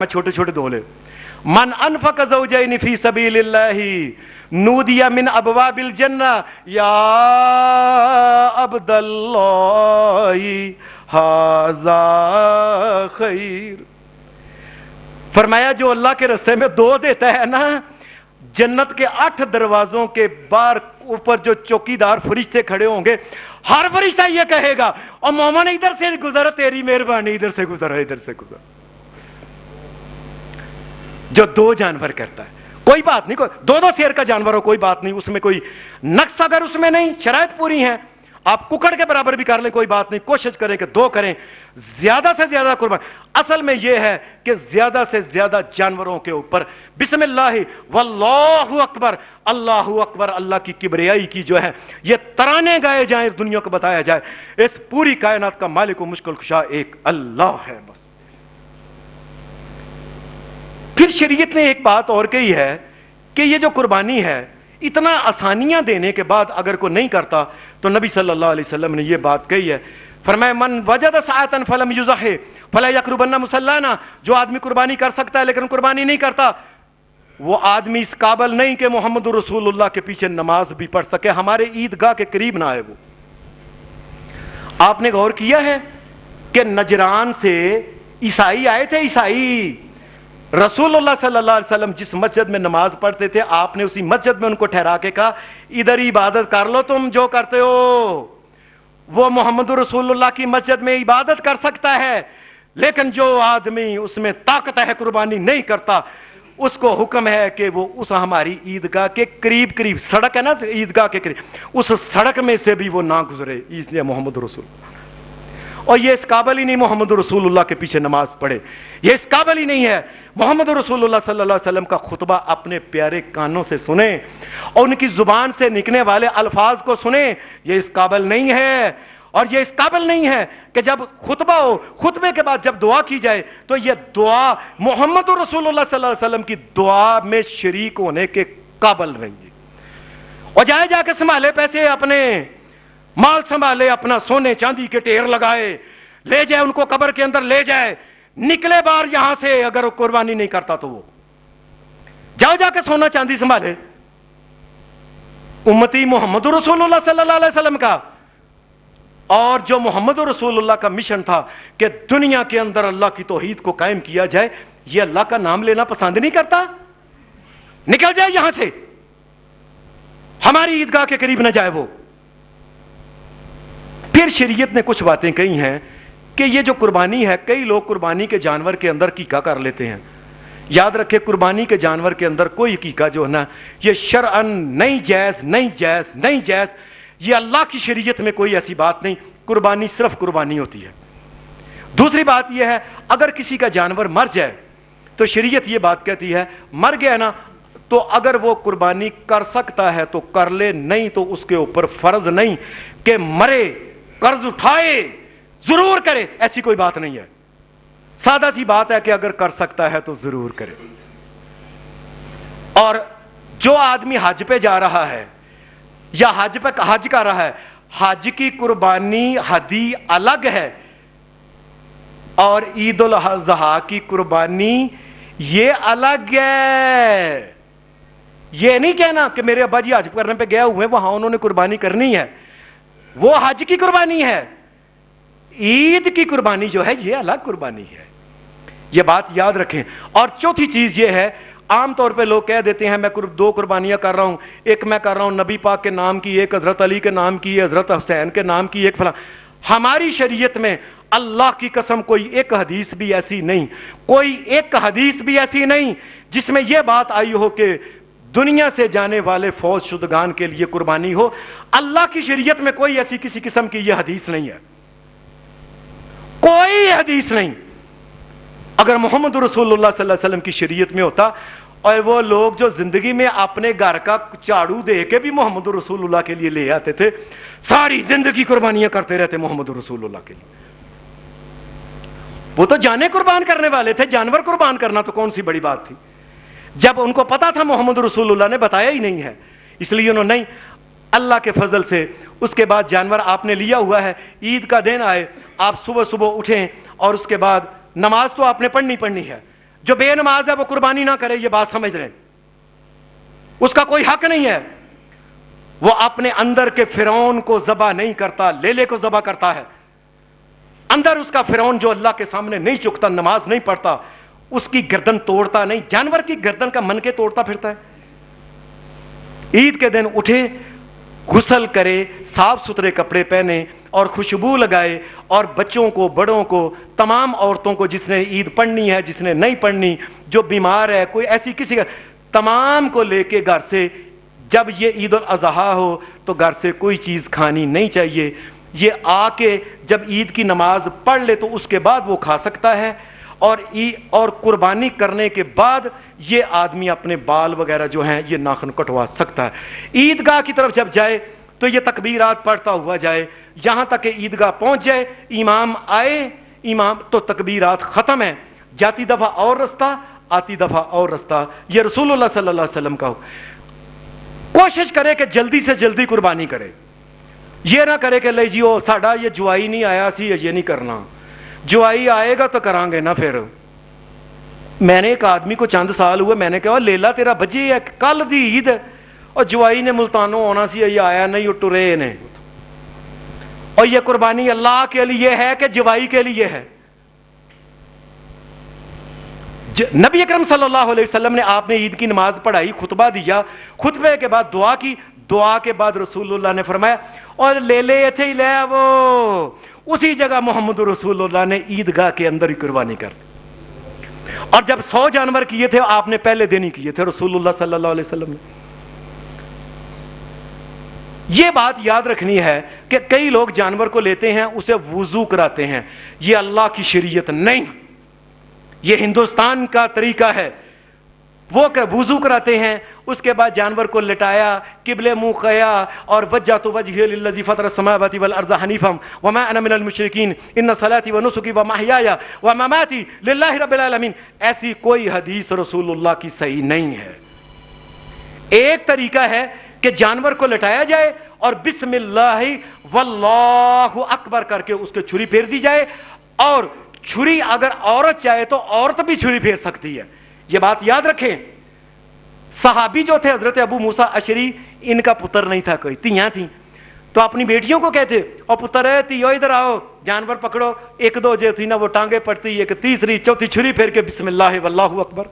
میں چھوٹے چھوٹے دولے من انفق زوجین فی سبیل اللہ نودی من ابواب الجنہ یا عبد اللہ ھذا خیر. فرمایا جو اللہ کے راستے میں دو دیتا ہے نا، جنت کے 8 دروازوں کے باہر اوپر جو چوکیدار فرشتے کھڑے ہوں گے، ہر فرشتہ یہ کہے گا اور مومن ادھر سے گزر، تیری مہربانی، ادھر سے گزر، ادھر سے گزر. جو 2 جانور کرتا ہے کوئی بات نہیں، کوئی 2 سیر کا جانور ہو کوئی بات نہیں، اس میں کوئی نقص اگر اس میں نہیں، شرائط پوری ہیں، آپ ککڑ کے برابر بھی کر لیں کوئی بات نہیں، کوشش کریں کہ 2 کریں، زیادہ سے زیادہ قربان. اصل میں یہ ہے کہ زیادہ سے زیادہ جانوروں کے اوپر بسم اللہ واللہ اکبر، اللہ اکبر، اللہ کی کبریائی کی جو ہے یہ ترانے گائے جائیں، دنیا کو بتایا جائے اس پوری کائنات کا مالک و مشکل کشا ایک اللہ ہے بس. پھر شریعت نے ایک بات اور کہی ہے کہ یہ جو قربانی ہے اتنا آسانیاں دینے کے بعد اگر کوئی نہیں کرتا تو نبی صلی اللہ علیہ وسلم نے یہ بات کہی ہے، فرمایا من وجد ساعة فلم یضح فلا یقربن مصلانا. جو آدمی قربانی کر سکتا ہے لیکن قربانی نہیں کرتا، وہ آدمی اس قابل نہیں کہ محمد رسول اللہ کے پیچھے نماز بھی پڑھ سکے، ہمارے عیدگاہ کے قریب نہ آئے. وہ آپ نے غور کیا ہے کہ نجران سے عیسائی آئے تھے، عیسائی رسول اللہ صلی اللہ علیہ وسلم جس مسجد میں نماز پڑھتے تھے آپ نے اسی مسجد میں ان کو ٹھہرا کے کہا ادھر عبادت کر لو، تم جو کرتے ہو. وہ محمد رسول اللہ کی مسجد میں عبادت کر سکتا ہے لیکن جو آدمی اس میں طاقت ہے قربانی نہیں کرتا، اس کو حکم ہے کہ وہ اس ہماری عیدگاہ کے قریب قریب سڑک ہے نا عیدگاہ کے قریب، اس سڑک میں سے بھی وہ نہ گزرے. اس لیے محمد رسول اور یہ اس قابل ہی نہیں محمد رسول اللہ کے پیچھے نماز پڑھے، یہ اس قابل ہی نہیں ہے محمد رسول اللہ صلی اللہ علیہ وسلم کا خطبہ اپنے پیارے کانوں سے سنیں اور ان کی زبان سے نکلنے والے الفاظ کو سنیں، یہ اس قابل نہیں ہے. اور یہ اس قابل نہیں ہے کہ جب خطبہ ہو، خطبے کے بعد جب دعا کی جائے تو یہ دعا محمد رسول اللہ صلی اللہ علیہ وسلم کی دعا میں شریک ہونے کے قابل نہیں ہے. اور جا کے سنبھالے پیسے، اپنے مال سنبھالے، اپنا سونے چاندی کے ٹھیر لگائے، لے جائے ان کو قبر کے اندر لے جائے، نکلے باہر یہاں سے اگر قربانی نہیں کرتا تو وہ جا کے سونا چاندی سنبھالے. امتی محمد رسول اللہ صلی اللہ علیہ وسلم کا، اور جو محمد رسول اللہ کا مشن تھا کہ دنیا کے اندر اللہ کی توحید کو قائم کیا جائے، یہ اللہ کا نام لینا پسند نہیں کرتا، نکل جائے یہاں سے، ہماری عیدگاہ کے قریب نہ جائے وہ. پھر شریعت نے کچھ باتیں کہی ہیں کہ یہ جو قربانی ہے، کئی لوگ قربانی کے جانور کے اندر عقیقہ کر لیتے ہیں. یاد رکھے قربانی کے جانور کے اندر کوئی عقیقہ جو ہے نا یہ شرعاً نہیں جائز، نہیں جائز، نہیں جائز. یہ اللہ کی شریعت میں کوئی ایسی بات نہیں، قربانی صرف قربانی ہوتی ہے. دوسری بات یہ ہے اگر کسی کا جانور مر جائے تو شریعت یہ بات کہتی ہے مر گیا نا تو اگر وہ قربانی کر سکتا ہے تو کر لے، نہیں تو اس کے اوپر فرض نہیں کہ مرے قرض اٹھائے ضرور کرے، ایسی کوئی بات نہیں ہے. سادہ سی بات ہے کہ اگر کر سکتا ہے تو ضرور کرے. اور جو آدمی حج پہ جا رہا ہے یا حج کر رہا ہے، حج کی قربانی ہدی الگ ہے اور عید الاضحیٰ کی قربانی یہ الگ ہے. یہ نہیں کہنا کہ میرے ابا جی حج کرنے پہ گیا ہوئے وہاں انہوں نے قربانی کرنی ہے، وہ حج کی قربانی ہے. عید کی قربانی جو ہے یہ الگ قربانی ہے، یہ بات یاد رکھیں. اور چوتھی چیز یہ ہے، عام طور پہ لوگ کہہ دیتے ہیں میں 2 قربانیاں کر رہا ہوں، ایک میں کر رہا ہوں نبی پاک کے نام کی، ایک حضرت علی کے نام کی، حضرت حسین کے نام کی، ایک فلاں. ہماری شریعت میں اللہ کی قسم کوئی ایک حدیث بھی ایسی نہیں، کوئی ایک حدیث بھی ایسی نہیں جس میں یہ بات آئی ہو کہ دنیا سے جانے والے فوت شدگان کے لیے قربانی ہو. اللہ کی شریعت میں کوئی ایسی کسی قسم کی یہ حدیث نہیں ہے، کوئی حدیث نہیں. اگر محمد رسول اللہ صلی اللہ علیہ وسلم کی شریعت میں ہوتا، اور وہ لوگ جو زندگی میں اپنے گھر کا جھاڑو دے کے بھی محمد رسول اللہ کے لیے لے آتے تھے، ساری زندگی قربانیاں کرتے رہتے محمد رسول اللہ کے لیے. وہ تو جانیں قربان کرنے والے تھے، جانور قربان کرنا تو کون سی بڑی بات تھی. جب ان کو پتا تھا محمد رسول اللہ نے بتایا ہی نہیں ہے، اس لیے انہوں نے نہیں. اللہ کے فضل سے اس کے بعد جانور آپ نے لیا ہوا ہے، عید کا دن آئے، آپ صبح صبح اٹھیں اور اس کے بعد نماز تو آپ نے پڑھنی ہے، جو بے نماز ہے وہ قربانی نہ کرے، یہ بات سمجھ لیں، اس کا کوئی حق نہیں ہے. وہ اپنے اندر کے فرعون کو ذبح نہیں کرتا، لیلے کو ذبح کرتا ہے. اندر اس کا فرعون جو اللہ کے سامنے نہیں چکتا، نماز نہیں پڑھتا، اس کی گردن توڑتا نہیں، جانور کی گردن کا من کے توڑتا پھرتا ہے. عید کے دن اٹھے، غسل کرے، صاف ستھرے کپڑے پہنے اور خوشبو لگائے، اور بچوں کو، بڑوں کو، تمام عورتوں کو، جس نے عید پڑھنی ہے، جس نے نہیں پڑھنی، جو بیمار ہے، کوئی ایسی کسی کا، تمام کو لے کے گھر سے، جب یہ عید الاضحیٰ ہو تو گھر سے کوئی چیز کھانی نہیں چاہیے. یہ آ کے جب عید کی نماز پڑھ لے تو اس کے بعد وہ کھا سکتا ہے. اور قربانی کرنے کے بعد یہ آدمی اپنے بال وغیرہ جو ہیں یہ ناخن کٹوا سکتا ہے. عیدگاہ کی طرف جب جائے تو یہ تکبیرات پڑھتا ہوا جائے یہاں تک کہ عیدگاہ پہنچ جائے، امام آئے، امام تو تکبیرات ختم ہیں، جاتی دفعہ اور رستہ، آتی دفعہ اور رستہ. یہ رسول اللہ صلی اللہ علیہ وسلم کا ہو. کوشش کرے کہ جلدی سے جلدی قربانی کرے، یہ نہ کرے کہ لے جیو ساڈا یہ جوائی نہیں آیا سی، یہ نہیں کرنا، جوائی آئے گا تو کران گے نا. پھر میں نے ایک آدمی کو چند سال ہوئے، میں نے کہا لیلا تیرا بجی ہے، کل دی عید ہے، اور جوائی نے ملتانوں ہونا سی، یہ آیا نہیں، وہ ٹرے نے. اور یہ قربانی اللہ کے لیے ہے کہ جوائی کے لیے ہے؟ نبی اکرم صلی اللہ علیہ وسلم نے، آپ نے عید کی نماز پڑھائی، خطبہ دیا، خطبے کے بعد دعا کی، دعا کے بعد رسول اللہ نے فرمایا اور لے لے تھے ہی لے وہ اسی جگہ محمد رسول اللہ نے عیدگاہ کے اندر ہی قربانی کر دی. اور جب 100 جانور کیے تھے آپ نے پہلے دن ہی کیے تھے رسول اللہ صلی اللہ علیہ وسلم نے. یہ بات یاد رکھنی ہے کہ کئی لوگ جانور کو لیتے ہیں، اسے وضو کراتے ہیں، یہ اللہ کی شریعت نہیں، یہ ہندوستان کا طریقہ ہے. وہ وضو کراتے ہیں، اس کے بعد جانور کو لٹایا، قبلے منہ کیا، اور وجہت وجہی للذی فطر السماوات والارض حنیفا وما انا من المشرکین ان صلاتي ونسکی ومحیای ومماتی للہ رب العالمین. ایسی کوئی حدیث رسول اللہ کی صحیح نہیں ہے. ایک طریقہ ہے کہ جانور کو لٹایا جائے اور بسم اللہ واللہ اکبر کر کے اس کے چھری پھیر دی جائے، اور چھری اگر عورت چاہے تو عورت بھی چھری پھیر سکتی ہے. یہ بات یاد رکھیں. صحابی جو تھے حضرت ابو موسیٰ اشعری، ان کا پتر نہیں تھا، کوئی تیاں تھیں، تو اپنی بیٹیوں کو کہتے اور پتر ہے تیو ادھر آؤ، جانور پکڑو. ایک دو جو تھی نا وہ ٹانگیں پڑتی، ایک تیسری چوتھی چھری پھیر کے بسم اللہ واللہ اکبر.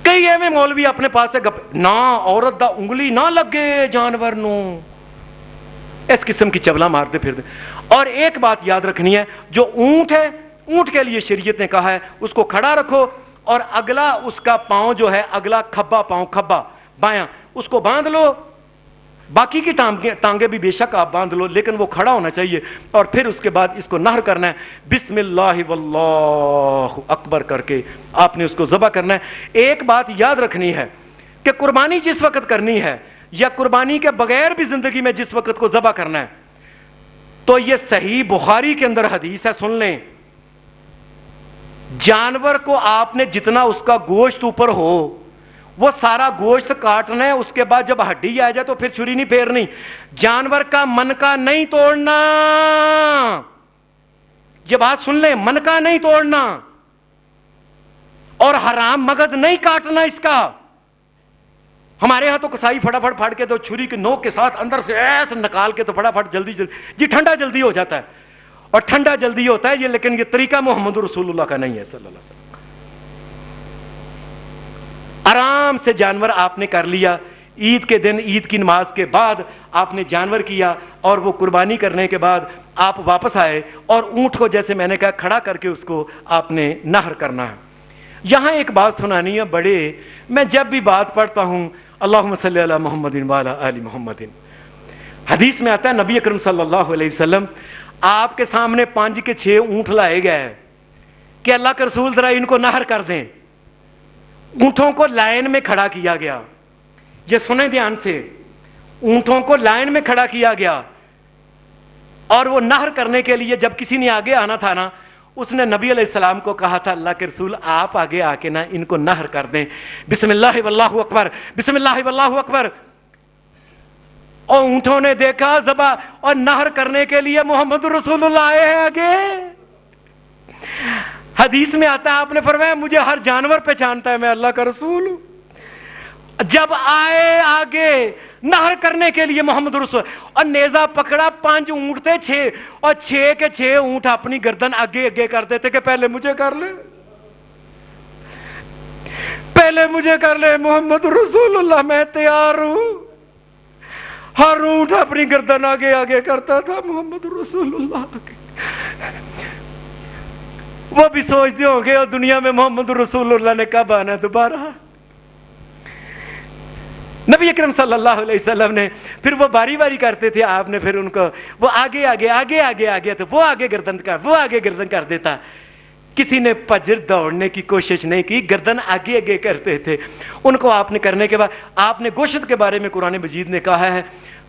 کئی ایویں مولوی اپنے پاس سے گپ، نہ عورت دا انگلی نہ لگے جانور نو، اس قسم کی چبلا مارتے پھرتے. اور ایک بات یاد رکھنی ہے، جو اونٹ ہے، اونٹ کے لیے شریعت نے کہا ہے اس کو کھڑا رکھو، اور اگلا اس کا پاؤں جو ہے، اگلا کھبا پاؤں، کھبا بایاں، اس کو باندھ لو. باقی کی ٹانگیں بھی بے شک آپ باندھ لو، لیکن وہ کھڑا ہونا چاہیے. اور پھر اس کے بعد اس کو نہر کرنا ہے، بسم اللہ واللہ اکبر کر کے آپ نے اس کو ذبح کرنا ہے. ایک بات یاد رکھنی ہے کہ قربانی جس وقت کرنی ہے، یا قربانی کے بغیر بھی زندگی میں جس وقت کو ذبح کرنا ہے، تو یہ صحیح بخاری کے اندر حدیث ہے، سن لیں. جانور کو آپ نے جتنا اس کا گوشت اوپر ہو وہ سارا گوشت کاٹنا ہے، اس کے بعد جب ہڈی آ جائے تو پھر چھری نہیں پھیرنی. جانور کا من کا نہیں توڑنا، یہ بات سن لیں، من کا نہیں توڑنا، اور حرام مغز نہیں کاٹنا اس کا. ہمارے ہاں تو کسائی فٹافٹ پھاڑ کے تو چھری کے نوک کے ساتھ اندر سے ایسے نکال کے تو فٹافٹ جلدی جی ٹھنڈا جلدی ہو جاتا ہے، اور ٹھنڈا جلدی ہوتا ہے یہ، لیکن یہ طریقہ محمد رسول اللہ کا نہیں ہے صلی اللہ علیہ وسلم. آرام سے جانور آپ نے کر لیا، عید کے دن، عید کی نماز کے بعد آپ نے جانور کیا، اور وہ قربانی کرنے کے بعد آپ واپس آئے، اور اونٹ کو جیسے میں نے کہا کھڑا کر کے اس کو آپ نے نہر کرنا ہے. یہاں ایک بات سنانی ہے، بڑے میں جب بھی بات پڑھتا ہوں اللہم صلی علی محمد وعلی آل محمد، حدیث میں آتا ہے نبی اکرم صلی اللہ علیہ وسلم آپ کے سامنے 5 کے 6 اونٹ لائے گئے کہ اللہ کے رسول ذرا ان کو نہر کر دیں. اونٹوں کو لائن میں کھڑا کیا گیا، یہ سنیں دھیان سے، اونٹوں کو لائن میں کھڑا کیا گیا، اور وہ نہر کرنے کے لیے جب کسی نے آگے آنا تھا نا، اس نے نبی علیہ السلام کو کہا تھا اللہ کے رسول آپ آگے آ کے نا ان کو نہر کر دیں، بسم اللہ واللہ اکبر، بسم اللہ واللہ اکبر. اور اونٹوں نے دیکھا ذبح اور نہر کرنے کے لیے محمد رسول اللہ آئے ہیں آگے. حدیث میں آتا ہے آپ نے فرمایا مجھے ہر جانور پہچانتا ہے میں اللہ کا رسول ہوں. جب آئے آگے نہر کرنے کے لیے محمد رسول اور نیزہ پکڑا 5 اونٹ تھے 6 اور 6 کے 6 اونٹ اپنی گردن آگے آگے کر دیتے کہ پہلے مجھے کر لے پہلے مجھے کر لے محمد رسول اللہ میں تیار ہوں. ہر اونٹ اپنی گردن آگے آگے کرتا تھا محمد رسول اللہ آگے. وہ بھی سوچتے ہوں گے اور دنیا میں محمد رسول اللہ نے کب آنا دوبارہ. نبی اکرم صلی اللہ علیہ وسلم نے پھر وہ باری باری کرتے تھے آپ نے پھر ان کو وہ آگے آگے آگے آگے آگے تو وہ آگے گردن کر دیتا. کسی نے پجر دوڑنے کی کوشش نہیں کی گردن آگے آگے کرتے تھے ان کو. آپ نے کرنے کے بعد آپ نے گوشت کے بارے میں قرآن مجید نے کہا ہے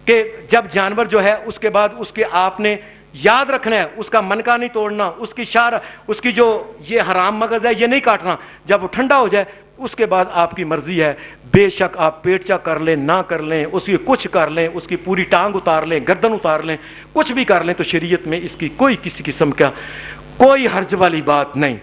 کہ جب جانور جو ہے اس کے بعد اس کے آپ نے یاد رکھنا ہے اس کا منکا نہیں توڑنا اس کی شار اس کی جو یہ حرام مغز ہے یہ نہیں کاٹنا. جب وہ ٹھنڈا ہو جائے اس کے بعد آپ کی مرضی ہے بے شک آپ پیٹ چا کر لیں نہ کر لیں اس کی کچھ کر لیں اس کی پوری ٹانگ اتار لیں گردن اتار لیں کچھ بھی کر لیں تو شریعت میں اس کی کوئی کسی قسم کا کوئی حرج والی بات نہیں.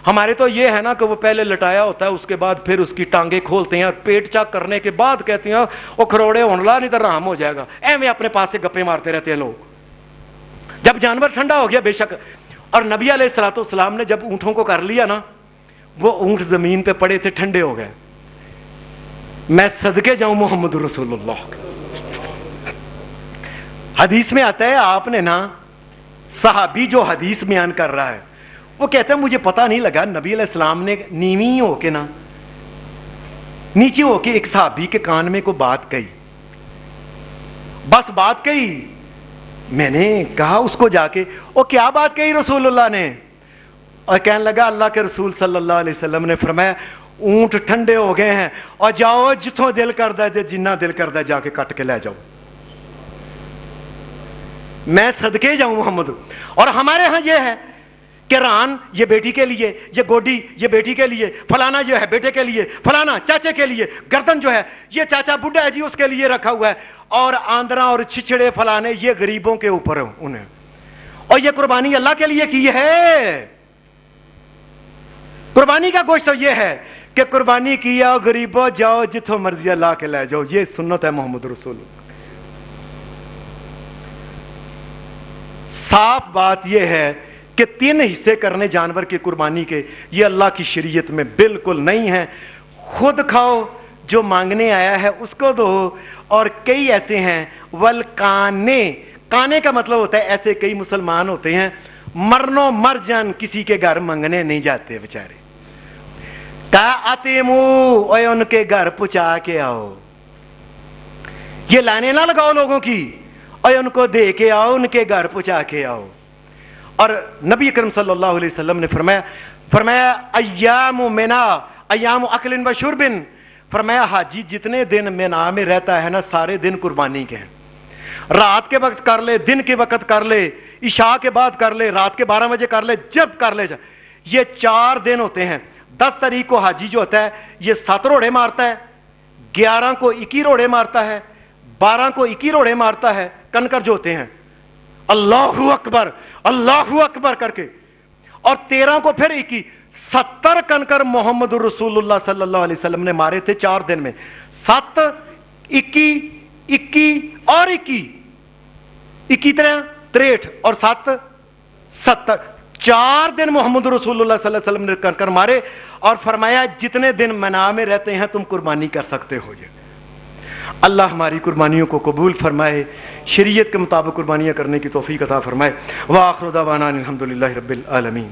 ہمارے تو یہ ہے نا کہ وہ پہلے لٹایا ہوتا ہے اس کے بعد پھر اس کی ٹانگیں کھولتے ہیں اور پیٹ چاک کرنے کے بعد کہتے ہیں وہ کھروڑے ہونلا نہیں تو رحم ہو جائے گا. ایویں اپنے پاس سے گپے مارتے رہتے ہیں لوگ. جب جانور ٹھنڈا ہو گیا بے شک اور نبی علیہ الصلوۃ والسلام نے جب اونٹوں کو کر لیا نا وہ اونٹ زمین پہ پڑے تھے ٹھنڈے ہو گئے. میں صدقے جاؤں محمد رسول اللہ. حدیث میں آتا ہے آپ نے نا صحابی جو حدیث بیان کر رہا ہے وہ کہتا ہے مجھے پتہ نہیں لگا نبی علیہ السلام نے نیوی ہو کے نا نیچے ہو کے ایک صحابی کے کان میں کو بات کہی بس بات کہی. میں نے کہا اس کو جا کے وہ کیا بات کہی رسول اللہ نے اور کہنے لگا اللہ کے رسول صلی اللہ علیہ وسلم نے فرمایا اونٹ ٹھنڈے ہو گئے ہیں اور جاؤ جتوں دل کردا ہے جنہ دل کردا ہے جا کے کٹ کے لے جاؤ. میں صدقے جاؤں محمد. اور ہمارے ہاں یہ ہے کہ ران یہ بیٹی کے لیے یہ گوڈی یہ بیٹی کے لیے فلانا جو ہے بیٹے کے لیے فلانا چاچے کے لیے گردن جو ہے یہ چاچا بڈھا ہے جی اس کے لیے رکھا ہوا ہے اور آندرا اور چھچڑے فلانے یہ غریبوں کے اوپر انہیں اور یہ قربانی اللہ کے لیے کی ہے. قربانی کا گوشت تو یہ ہے کہ قربانی کیا غریبوں جاؤ جتوں مرضی لا کے لے جاؤ. یہ سنت ہے محمد رسول. صاف بات یہ ہے کہ 3 حصے کرنے جانور کی قربانی کے یہ اللہ کی شریعت میں بالکل نہیں ہے. خود کھاؤ جو مانگنے آیا ہے اس کو دو. اور کئی ایسے ہیں ولکانے کانے کا مطلب ہوتا ہے ایسے کئی مسلمان ہوتے ہیں مرنو مر جان کسی کے گھر مانگنے نہیں جاتے بیچارے. کہا اتیمو اوے ان کے گھر پہنچا کے آؤ. یہ لانے نہ لگاؤ لوگوں کی اور ان کو دے کے آؤ ان کے گھر پہنچا کے آؤ. اور نبی اکرم صلی اللہ علیہ وسلم نے فرمایا ایام منا ایام اکل و شرب. فرمایا حاجی جتنے دن منا میں رہتا ہے نا سارے دن قربانی کے ہیں. رات کے وقت کر لے دن کے وقت کر لے عشاء کے بعد کر لے رات کے 12 بجے کر لے جب کر لے. یہ 4 دن ہوتے ہیں. 10 تاریخ کو حاجی جو ہوتا ہے یہ 7 روڑے مارتا ہے 11 کو 21 روڑے مارتا ہے 12 کو 21 روڑے مارتا ہے کنکر جو ہوتے ہیں اللہ اکبر کر کے اور 13 کو پھر 21 70 کنکر محمد رسول اللہ صلی اللہ علیہ وسلم نے مارے تھے 4 دن میں. 7 21 اور 21 63 اور 7 70 4 دن محمد رسول اللہ صلی اللہ علیہ وسلم نے کنکر مارے اور فرمایا جتنے دن منا میں رہتے ہیں تم قربانی کر سکتے ہو. یہ اللہ ہماری قربانیوں کو قبول فرمائے شریعت کے مطابق قربانیاں کرنے کی توفیق عطا فرمائے. وآخر دعوانا الحمدللہ رب العالمین.